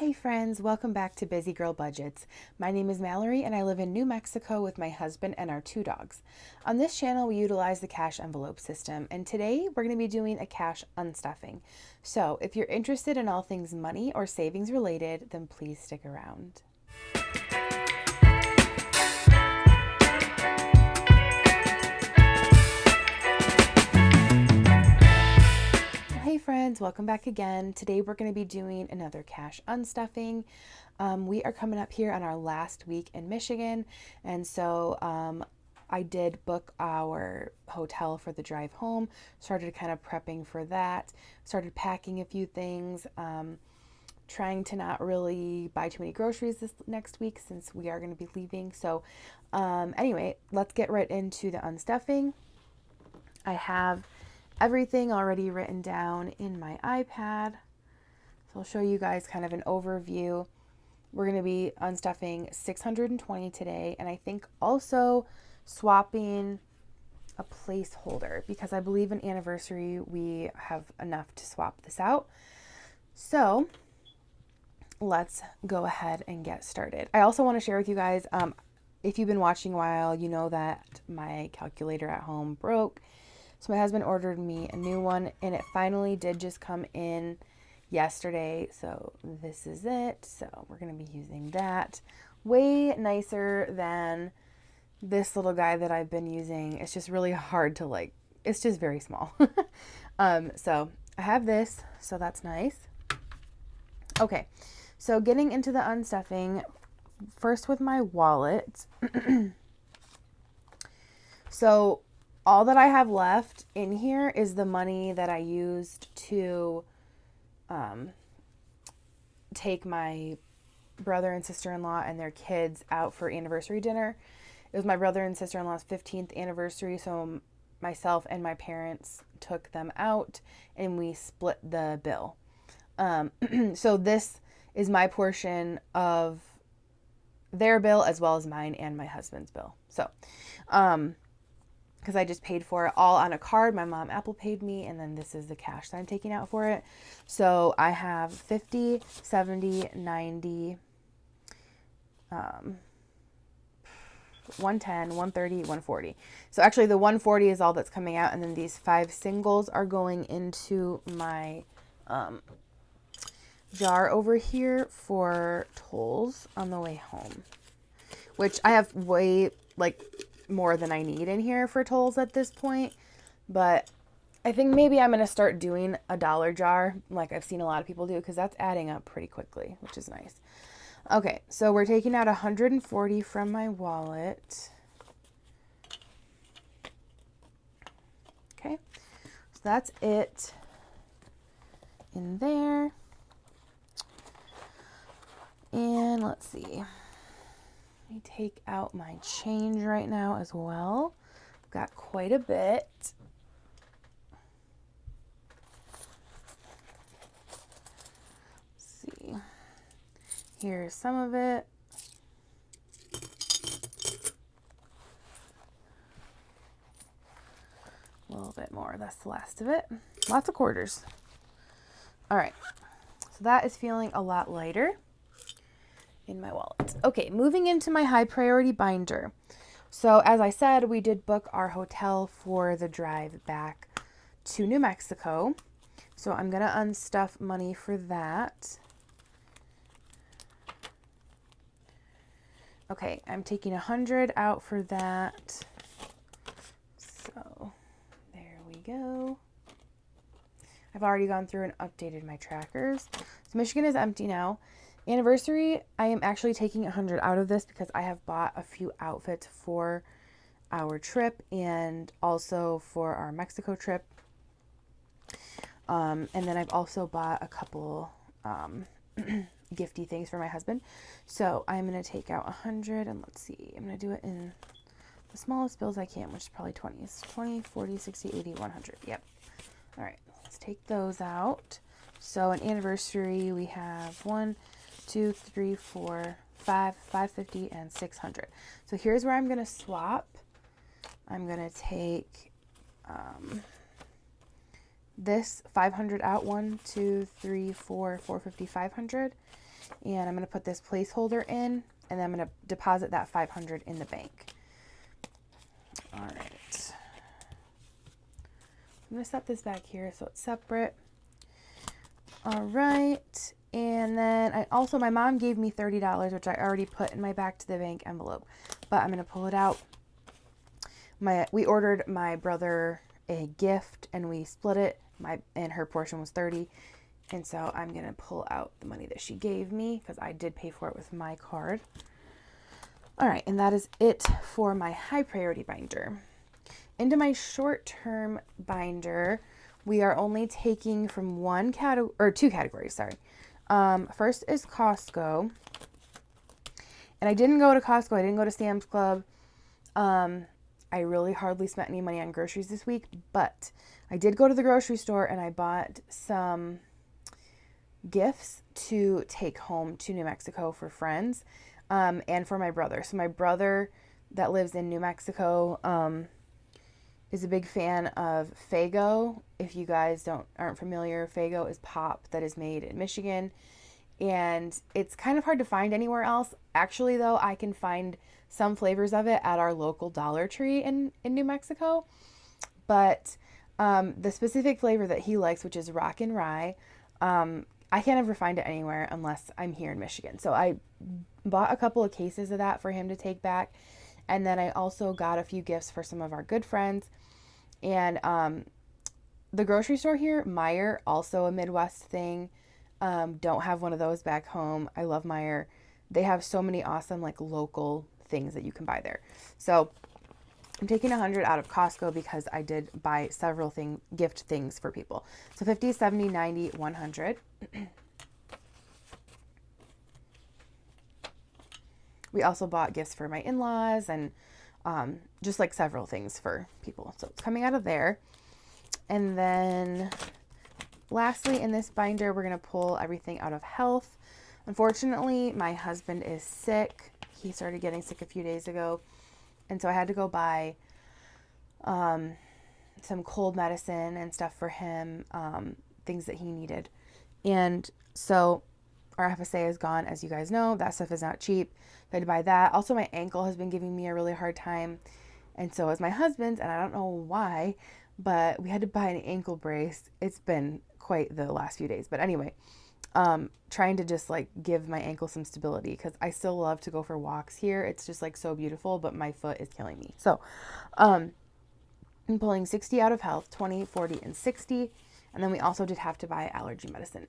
Hey friends, welcome back to Busy Girl Budgets. My name is Mallory and I live in New Mexico with my husband and our 2 dogs. On this channel, we utilize the cash envelope system, and today we're going to be doing a cash unstuffing. So if you're interested in all things money or savings related, then please stick around. Hey friends, welcome back again. Today we're going to be doing another cash unstuffing. We are coming up here on our last week in Michigan, and so I did book our hotel for the drive home, started kind of prepping for that, started packing a few things, trying to not really buy too many groceries this next week since we are going to be leaving. So anyway, let's get right into the unstuffing. I have everything already written down in my iPad. So I'll show you guys kind of an overview. We're going to be unstuffing 620 today, and I think also swapping a placeholder because I believe an anniversary we have enough to swap this out. So let's go ahead and get started. I also want to share with you guys, if you've been watching a while, you know that my calculator at home broke. So my husband ordered me a new one, and it finally did just come in yesterday. So this is it. So we're going to be using that. Way nicer than this little guy that I've been using. It's just really hard to it's just very small. So I have this, so that's nice. Okay, so getting into the unstuffing, first with my wallet. So all that I have left in here is the money that I used to take my brother and sister-in-law and their kids out for anniversary dinner. It was my brother and sister-in-law's 15th anniversary, so myself and my parents took them out and we split the bill. So this is my portion of their bill as well as mine and my husband's bill. So, because I just paid for it all on a card. My mom Apple paid me, and then this is the cash that I'm taking out for it. So I have 50, 70, 90, 110, 130, 140. So actually the 140 is all that's coming out, and then these 5 singles are going into my jar over here for tolls on the way home, which I have way more than I need in here for tolls at this point, but I think maybe I'm going to start doing a dollar jar like I've seen a lot of people do, because that's adding up pretty quickly, which is nice. Okay, so we're taking out 140 from my wallet. Okay, so that's it in there. And let's see. Let me take out my change right now as well. I've got quite a bit. Let's see. Here's some of it. A little bit more. That's the last of it. Lots of quarters. All right. So that is feeling a lot lighter in my wallet. Okay, moving into my high priority binder. So as I said, we did book our hotel for the drive back to New Mexico. So I'm going to unstuff money for that. Okay, I'm taking 100 out for that. So there we go. I've already gone through and updated my trackers. So Michigan is empty now. Anniversary, I am actually taking 100 out of this because I have bought a few outfits for our trip and also for our Mexico trip. And then I've also bought a couple gifty things for my husband. So I'm going to take out 100, and let's see. I'm going to do it in the smallest bills I can, which is probably 20s. 20, 40, 60, 80, 100. Yep. All right, let's take those out. So an anniversary, we have 1, 2, 3, 4, 5, 550, and 600. So here's where I'm going to swap. I'm going to take this 500 out, 1, 2, 3, 4, 450, 500. And I'm going to put this placeholder in, and then I'm going to deposit that $500 in the bank. All right. I'm going to set this back here so it's separate. All right. And then my mom gave me $30, which I already put in my back to the bank envelope, but I'm going to pull it out. We ordered my brother a gift and we split it. And her portion was 30. And so I'm going to pull out the money that she gave me because I did pay for it with my card. All right. And that is it for my high priority binder. Into my short-term binder, we are only taking from two categories, sorry. First is Costco. And I didn't go to Costco. I didn't go to Sam's Club. I really hardly spent any money on groceries this week, but I did go to the grocery store and I bought some gifts to take home to New Mexico for friends, and for my brother. So my brother that lives in New Mexico, is a big fan of Faygo. If you guys aren't familiar, Faygo is pop that is made in Michigan, and it's kind of hard to find anywhere else. Actually, though, I can find some flavors of it at our local Dollar Tree in New Mexico, but the specific flavor that he likes, which is Rock and Rye, I can't ever find it anywhere unless I'm here in Michigan. So I bought a couple of cases of that for him to take back, and then I also got a few gifts for some of our good friends. And the grocery store here, Meijer, also a Midwest thing. Don't have one of those back home. I love Meijer. They have so many awesome like local things that you can buy there. So I'm taking 100 out of Costco because I did buy several gift things for people. So 50, 70, 90, 100. We also bought gifts for my in-laws and just like several things for people. So it's coming out of there. And then lastly, in this binder, we're going to pull everything out of health. Unfortunately, my husband is sick. He started getting sick a few days ago. And so I had to go buy some cold medicine and stuff for him, things that he needed. And so our FSA is gone, as you guys know. That stuff is not cheap. I had to buy that. Also, my ankle has been giving me a really hard time. And so is my husband's, and I don't know why, but we had to buy an ankle brace. It's been quite the last few days. But anyway, trying to just like give my ankle some stability because I still love to go for walks here. It's just like so beautiful, but my foot is killing me. So I'm pulling 60 out of health, 20, 40, and 60. And then we also did have to buy allergy medicine.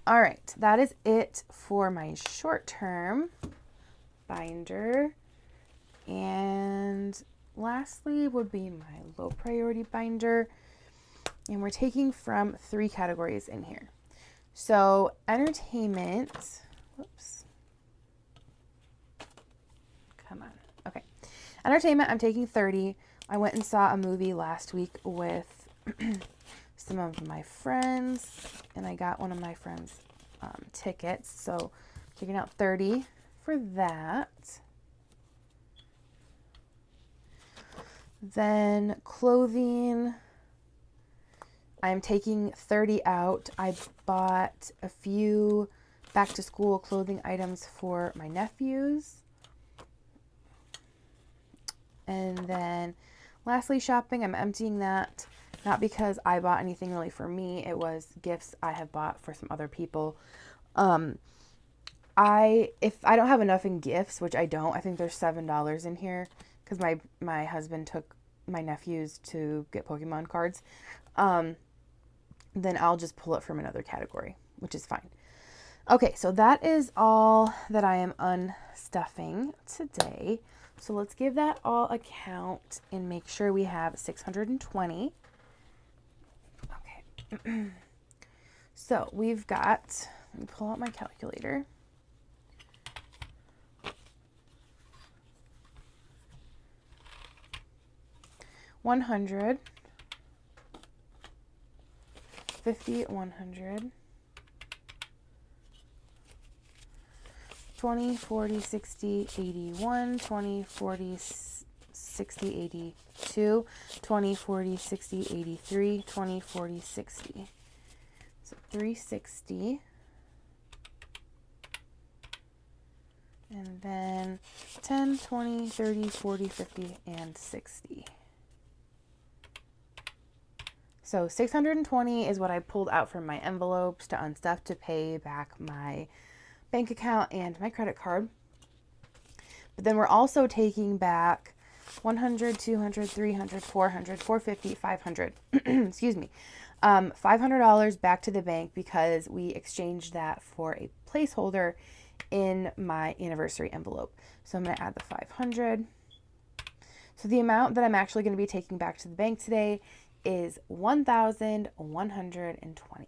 All right, that is it for my short-term binder. And lastly would be my low priority binder. And we're taking from 3 categories in here. So entertainment, whoops. Come on. Okay. Entertainment, I'm taking 30. I went and saw a movie last week with some of my friends, and I got one of my friends' tickets. So taking out 30 for that. Then clothing, I'm taking 30 out. I bought a few back to school clothing items for my nephews. And then lastly, shopping, I'm emptying that. Not because I bought anything really for me. It was gifts I have bought for some other people. If I don't have enough in gifts, which I don't, I think there's $7 in here because my husband took my nephews to get Pokemon cards. Then I'll just pull it from another category, which is fine. Okay, so that is all that I am unstuffing today. So let's give that all a count and make sure we have 620. Okay. So we've got, let me pull out my calculator. $100, $50, $100, 20, 40, 60, 81, 20, 40, 60, 82, 20, 40, 60, 83, 20, 40, 60. So 360. And then 10, 20, 30, 40, 50, and 60. So 620 is what I pulled out from my envelopes to unstuff to pay back my bank account and my credit card. But then we're also taking back 100, 200, 300, 400, 450, 500. Excuse me. $500 back to the bank because we exchanged that for a placeholder in my anniversary envelope. So I'm going to add the 500. So the amount that I'm actually going to be taking back to the bank today is 1,120.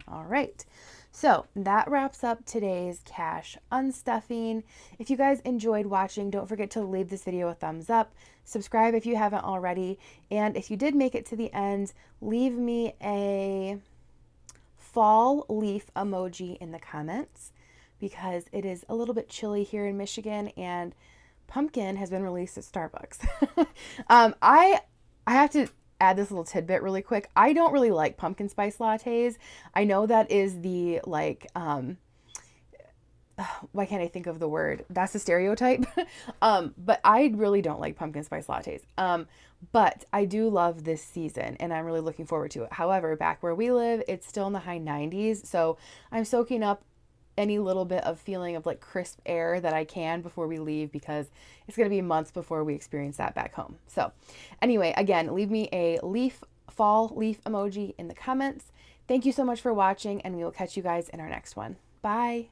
All right. So that wraps up today's cash unstuffing. If you guys enjoyed watching, don't forget to leave this video a thumbs up, subscribe if you haven't already, and if you did make it to the end, leave me a fall leaf emoji in the comments because it is a little bit chilly here in Michigan and pumpkin has been released at Starbucks. I have to add this little tidbit really quick. I don't really like pumpkin spice lattes. I know that is the why can't I think of the word? That's a stereotype. But I really don't like pumpkin spice lattes. But I do love this season and I'm really looking forward to it. However, back where we live, it's still in the high 90s. So I'm soaking up any little bit of feeling of like crisp air that I can before we leave because it's going to be months before we experience that back home. So anyway, again, leave me a fall leaf emoji in the comments. Thank you so much for watching and we will catch you guys in our next one. Bye.